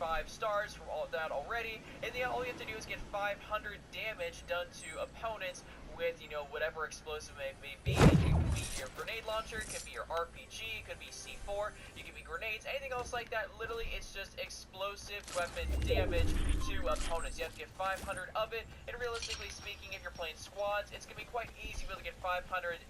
5 stars from all of that already, and then all you have to do is get 500 damage done to opponents with, you know, whatever explosive it may be. It could be your grenade launcher, it could be your RPG, it could be C4, it could be grenades, anything else like that. Literally, it's just explosive weapon damage to opponents. You have to get 500 of it, and realistically speaking, if you're playing squads, it's going to be quite easy to get 500,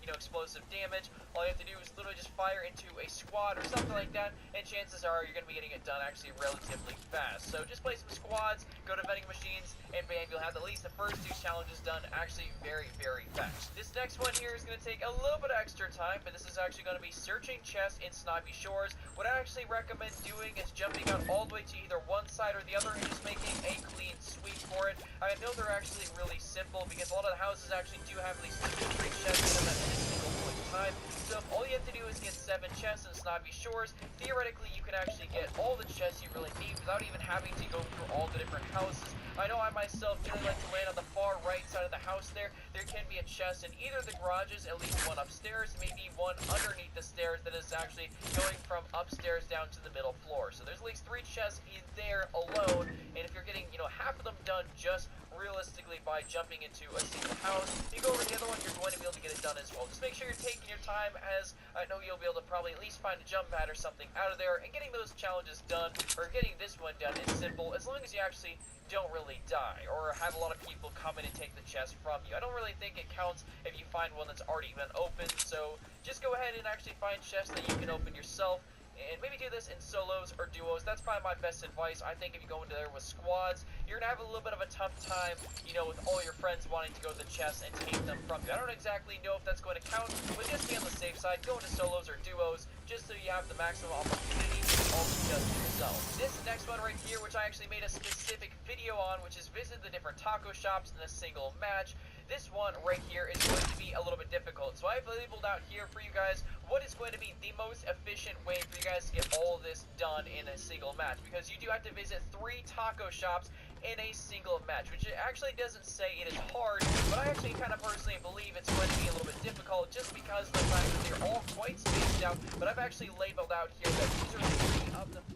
you know, explosive damage. All you have to do is literally just fire into a squad or something like that, and chances are you're going to be getting it done actually relatively fast. So just play some squads, go to vending machines, and bam, you'll have at least the first 2 challenges done actually very fast. This next one here is going to take a little bit of extra time, but this is actually going to be searching chests in Snobby Shores. What I actually recommend doing is jumping out all the way to either one side or the other and just making a clean sweep for it. I know they're actually really simple because a lot of the houses actually do have at least 2 to 3 chests in them at any single point in time. So if all you have to do is get 7 chests in Snobby Shores, theoretically you can actually get all the chests you really need without even having to go through all the different houses. I know I myself generally like to land on the far right side of the house there. There can be a chest in either of the garages, at least one upstairs, maybe one underneath the stairs that is actually going from upstairs down to the middle floor. So there's at least 3 chests in there alone, and if you're getting, you know, half of them done just realistically by jumping into a single house, you go over the other one, you're going to be able to get it done as well. Just make sure you're taking your time, as I know you'll be able to probably at least find a jump pad or something out of there, and getting those challenges done, or getting this one done, is simple, as long as you actually don't really die, or have a lot of people come in and take the chest from you. I don't really think it counts if you find one that's already been opened, so just go ahead and actually find chests that you can open yourself, and maybe do this in solos or duos. That's probably my best advice. I think if you go into there with squads, you're gonna have a little bit of a tough time, you know, with all your friends wanting to go to the chest and take them from you. I don't exactly know if that's going to count, but just be on the safe side, go into solos or duos, just so you have the maximum opportunity all just yourself. This next one right here, which I actually made a specific video on, which is visit the different taco shops in a single match. This one right here is going to be a little bit difficult. So I've labeled out here for you guys what is going to be the most efficient way for you guys to get all of this done in a single match, because you do have to visit 3 taco shops in a single match, which it actually doesn't say it is hard, but I actually kind of personally believe it's going to be a little bit difficult just because of the fact that they're all quite spaced out. But I've actually labeled out here that these are 3 of them.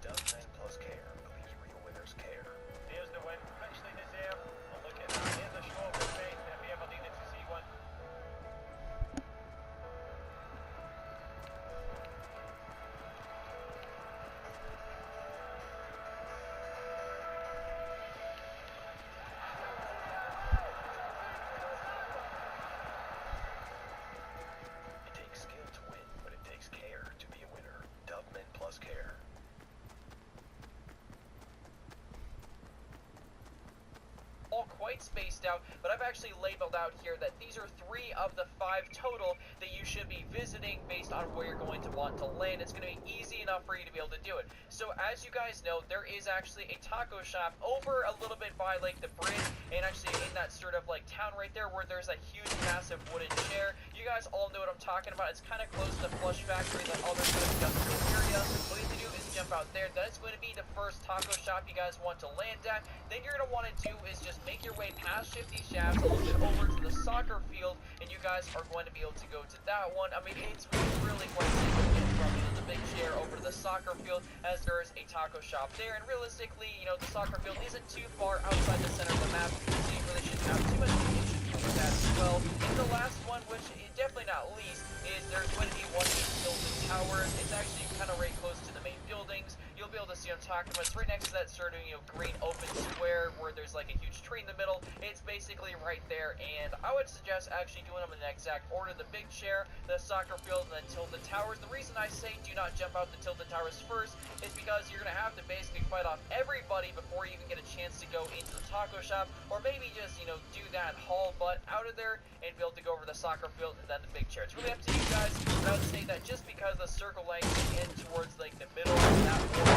Does plus care, believes real winners care. Here's the win. Actually, this here. I'll look at that. Here's a short with me if you ever needed to see one. It takes skill to win, but it takes care to be a winner. Dubman plus care. All quite spaced out, but I've actually labeled out here that these are 3 of the 5 total that you should be visiting based on where you're going to want to land. It's going to be easy enough for you to be able to do it. So as you guys know, there is actually a taco shop over a little bit by like the bridge, and actually in that sort of like town right there where there's a huge massive wooden chair. You guys all know what I'm talking about. It's kind of close to the Flush Factory, that other sort of industrial area. What you have to do is jump out there. That's going to be the first taco shop you guys want to land at. Then you're going to want to do is just make your way past Shifty Shafts a little bit over to the soccer field, and you guys are going to be able to go to that one. I mean, it's really quite simple to get from, you know, the big chair over to the soccer field, as there is a taco shop there. And realistically, you know, the soccer field isn't too far outside the center of the map, so you really shouldn't have too much issues with that as well. And the last one, which is definitely not least, is there's going to be one of these building towers. It's actually kind of right close to the main buildings. You'll be able to see what I'm talking about. It's right next to that sort of, you know, green open square where there's like a huge tree in the middle. It's basically right there, and I would suggest actually doing them in the exact order: the big chair, the soccer field, and then Tilted Towers. The reason I say do not jump out the Tilted Towers first is because you're going to have to basically fight off everybody before you even get a chance to go into the taco shop, or maybe just, you know, do that haul butt out of there and be able to go over the soccer field and then the big chair. It's really up to you guys, but I would say that just because the circle length is in towards like the middle of that order,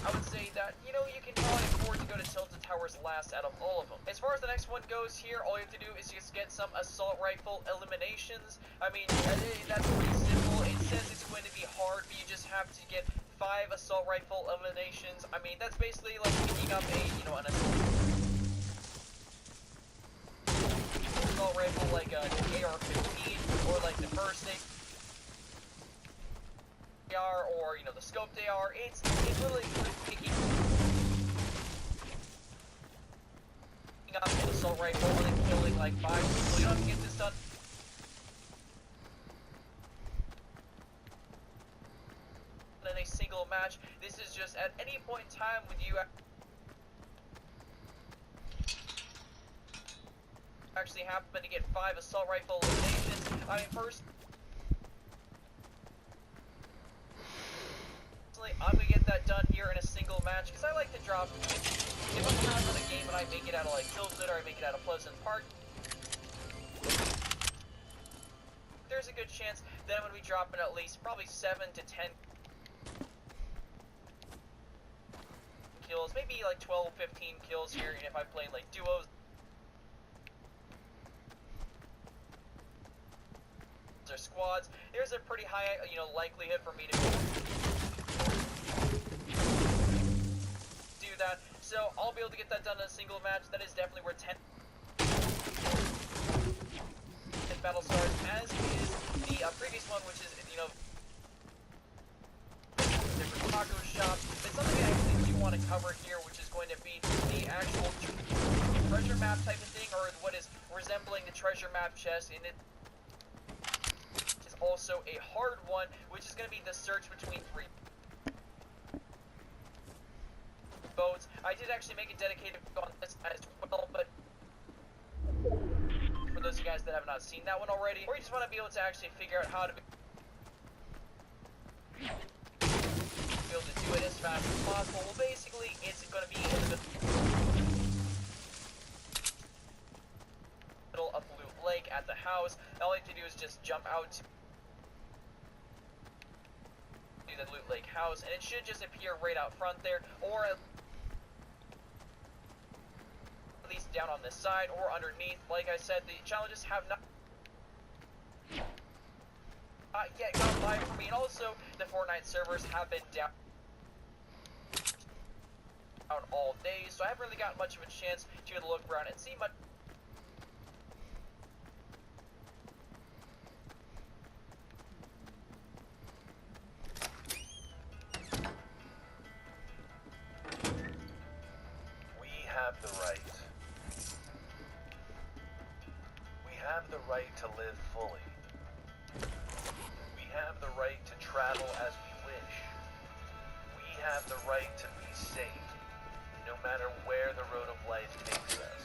I would say that, you know, you can probably afford to go to Tilted Towers last out of all of them. As far as the next one goes here, all you have to do is just get some assault rifle eliminations. I mean, that's pretty simple. It says it's going to be hard, but you just have to get 5 assault rifle eliminations. I mean, that's basically like picking up a, you know, an assault rifle like an AR-15 or like the first thing. AR or, you know, the scoped AR. It's really picky. Up an assault rifle and then killing like 5 people. You don't have to get this done in a single match. This is just at any point in time with you actually happen to get 5 assault rifle eliminations. I mean, personally, I'm gonna get that done here in a single match because I like to drop. If I'm having a game and I make it out of like Tilted or I make it out of Pleasant Park, there's a good chance that I'm gonna be dropping at least probably 7 to 10 kills, maybe like 12, 15 kills here, and if I'm playing like duos or squads, there's a pretty high, you know, likelihood for me to do that. So I'll be able to get that done in a single match. That is definitely where 10 battle stars, as is the previous one, which is, you know, different taco shop. But something I actually do want to cover here, which is going to be the actual treasure map type of thing, or what is resembling the treasure map chest, and it is also a hard one, which is going to be the search between 3 boats. I did actually make a dedicated video on this as well, but for those of you guys that have not seen that one already, or you just want to be able to actually figure out how to be able to do it as fast as possible, well, basically, it's going to be in the middle of Loot Lake at the house. All you have to do is just jump out to the Loot Lake house, and it should just appear right out front there, or at least down on this side or underneath. Like I said, the challenges have not yet gone live for me, and also the Fortnite servers have been down all day, so I haven't really got much of a chance to look around and see much. We have the right. We have the right to live fully. We have the right to travel as we wish. We have the right to be safe, no matter where the road of life takes us.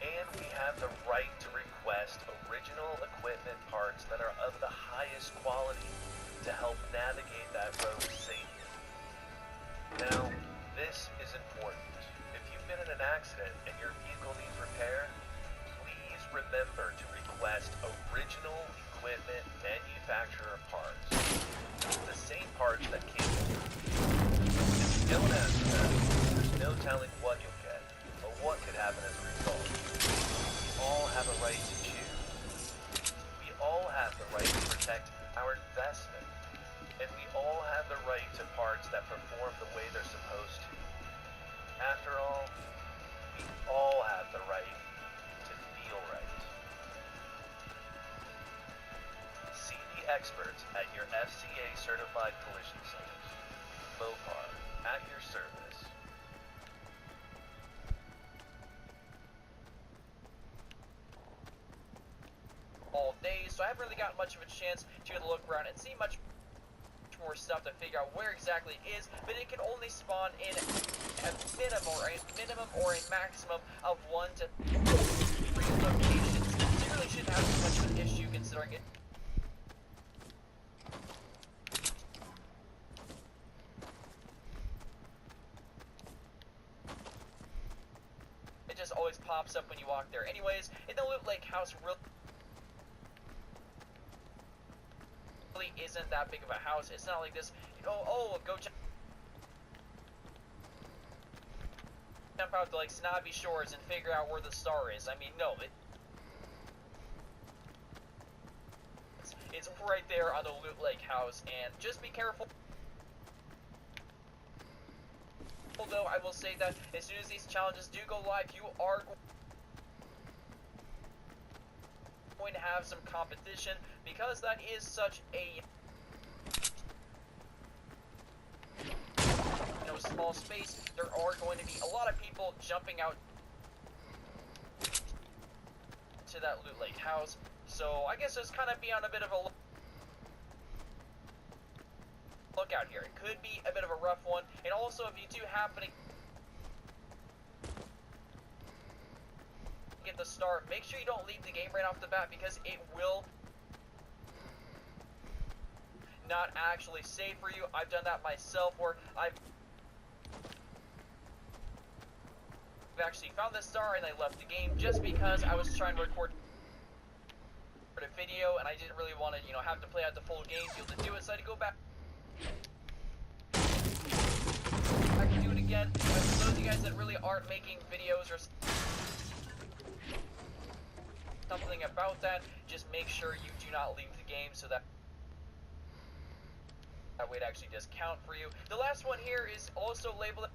And we have the right to request original equipment parts that are of the highest quality to help navigate that road safely. Now, this is important. If you've been in an accident and your vehicle needs repair, please remember to request original equipment manufacturer parts. The same parts that came with you. If you don't ask for them, there's no telling what you'll get, or what could happen as a result. We all have a right to choose. We all have the right to protect our investment. And we all have the right to parts that perform the way they're supposed to. After all, we all have the right to feel right. See the experts at your FCA certified collision centers. Mopar, at your service. All day, so I haven't really got much of a chance to look around and see much more stuff to figure out where exactly it is, but it can only spawn in a minimum or a maximum of 1 to 3 locations. So you really shouldn't have too much of an issue considering it. It just always pops up when you walk there. Anyways, in the Loot Lake house, really isn't that big of a house. It's not like this, you know, oh, go jump out to like Snobby Shores and figure out where the star is. I mean, no, it's right there on the Loot Lake house, and just be careful. Although I will say that as soon as these challenges do go live, you are going to have some competition, because that is such a small space, there are going to be a lot of people jumping out to that loot lake house. So I guess just kind of be on a bit of a lookout here. It could be a bit of a rough one, and also if you do happen to get the star, make sure you don't leave the game right off the bat, because it will not actually save for you. I've done that myself, where I've actually found this star and I left the game just because I was trying to record a video and I didn't really want to, you know, have to play out the full game to be able to do it, so I had to go back. I can do it again, but for those of you guys that really aren't making videos or something about that, just make sure you do not leave the game, so that way it actually does count for you. The last one here is also labeled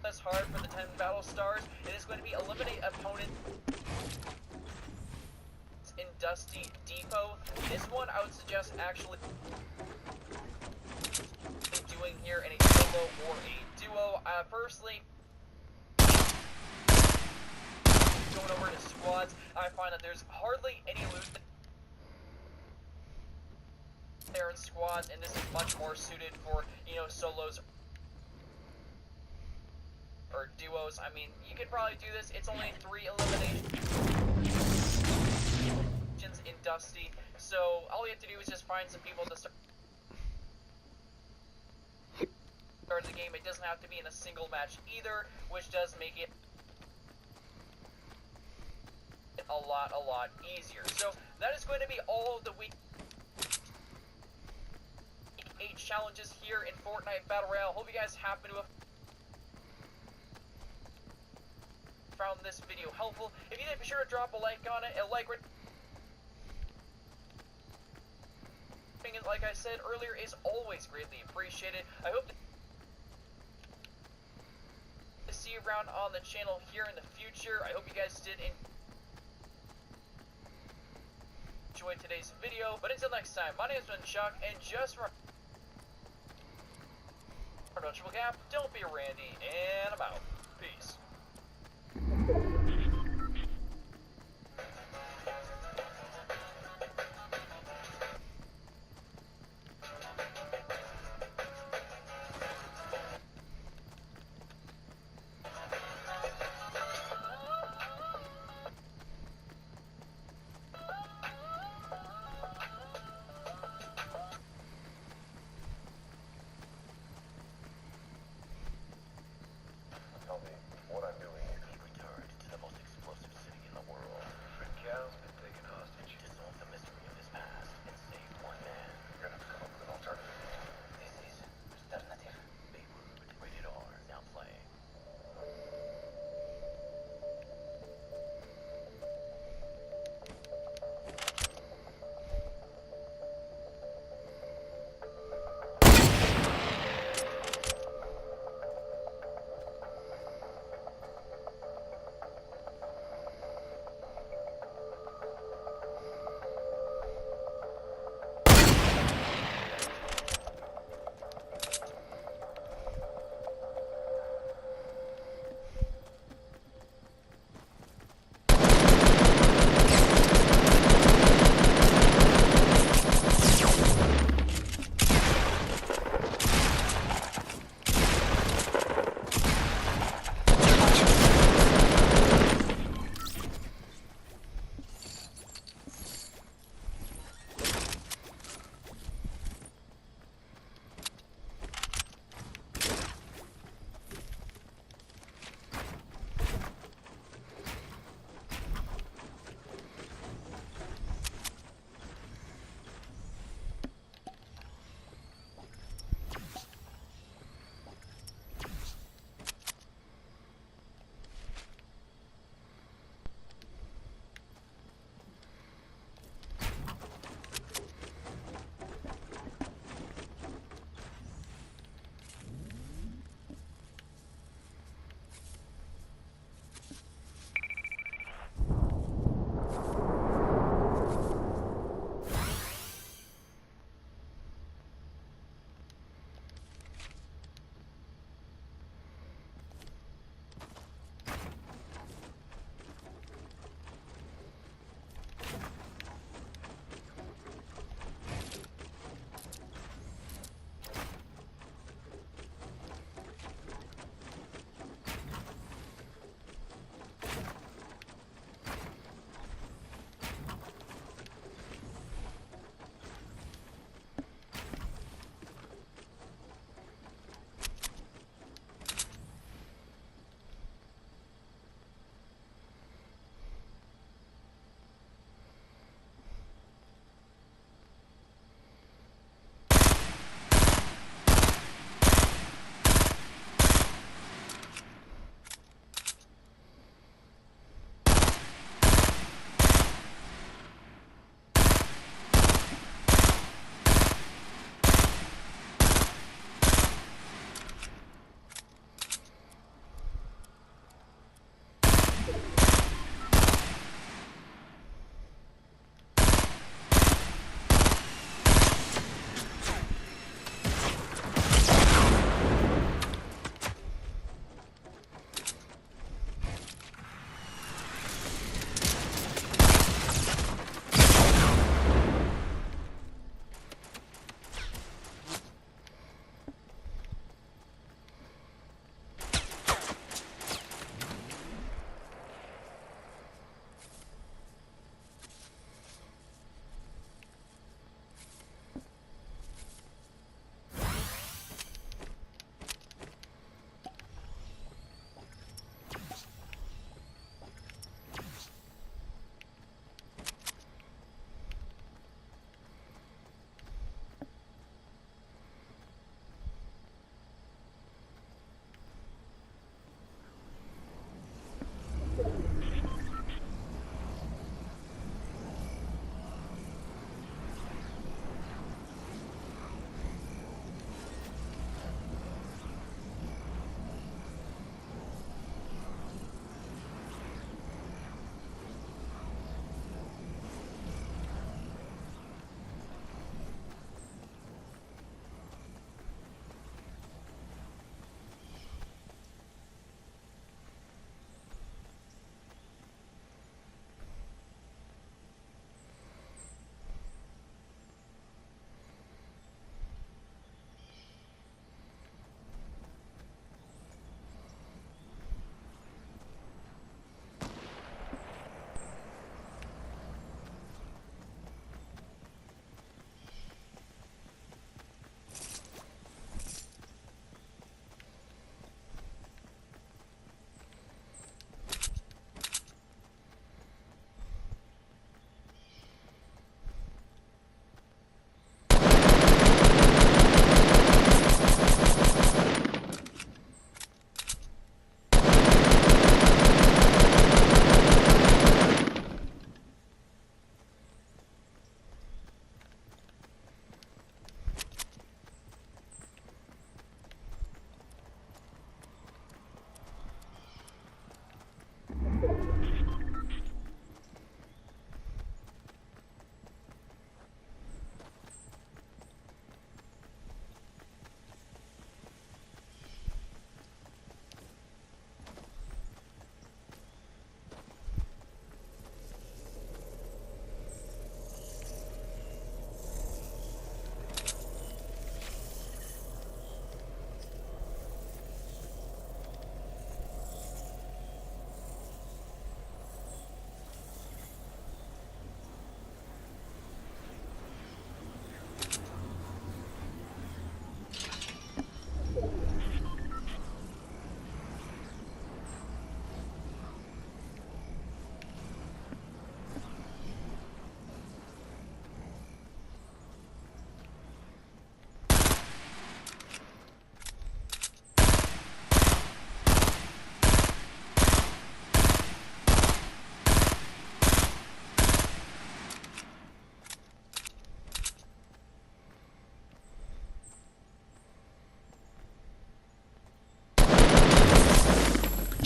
as hard for the 10 battle stars. It is going to be eliminate opponents in Dusty Depot. This one I would suggest actually doing here in a solo or a duo. Personally, going over to squads, I find that there's hardly any loot there in squads, and this is much more suited for, you know, solos or duos. I mean, you could probably do this. It's only 3 eliminations in Dusty, so all you have to do is just find some people to start the game. It doesn't have to be in a single match either, which does make it a lot easier. So that is going to be all of the week 8 challenges here in Fortnite Battle Royale. Hope you guys happen to have found this video helpful. If you did, be sure to drop a like on it. A like, like I said earlier, is always greatly appreciated. I hope to see you around on the channel here in the future. I hope you guys did enjoy today's video. But until next time, my name has been Chuck, and just remember, Triple Cap, don't be a Randy, and I'm out. Peace. Tell me what I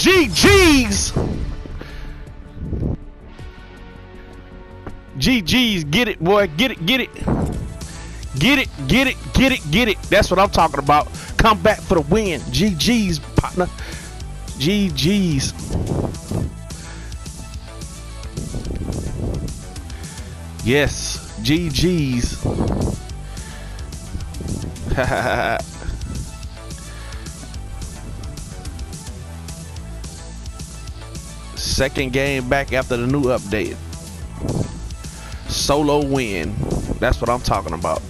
GG's. GG's, get it, boy, get it, get it. Get it, get it, get it, get it. That's what I'm talking about. Come back for the win. GG's, partner. GG's. Yes, GG's. Second game back after the new update. Solo win. That's what I'm talking about.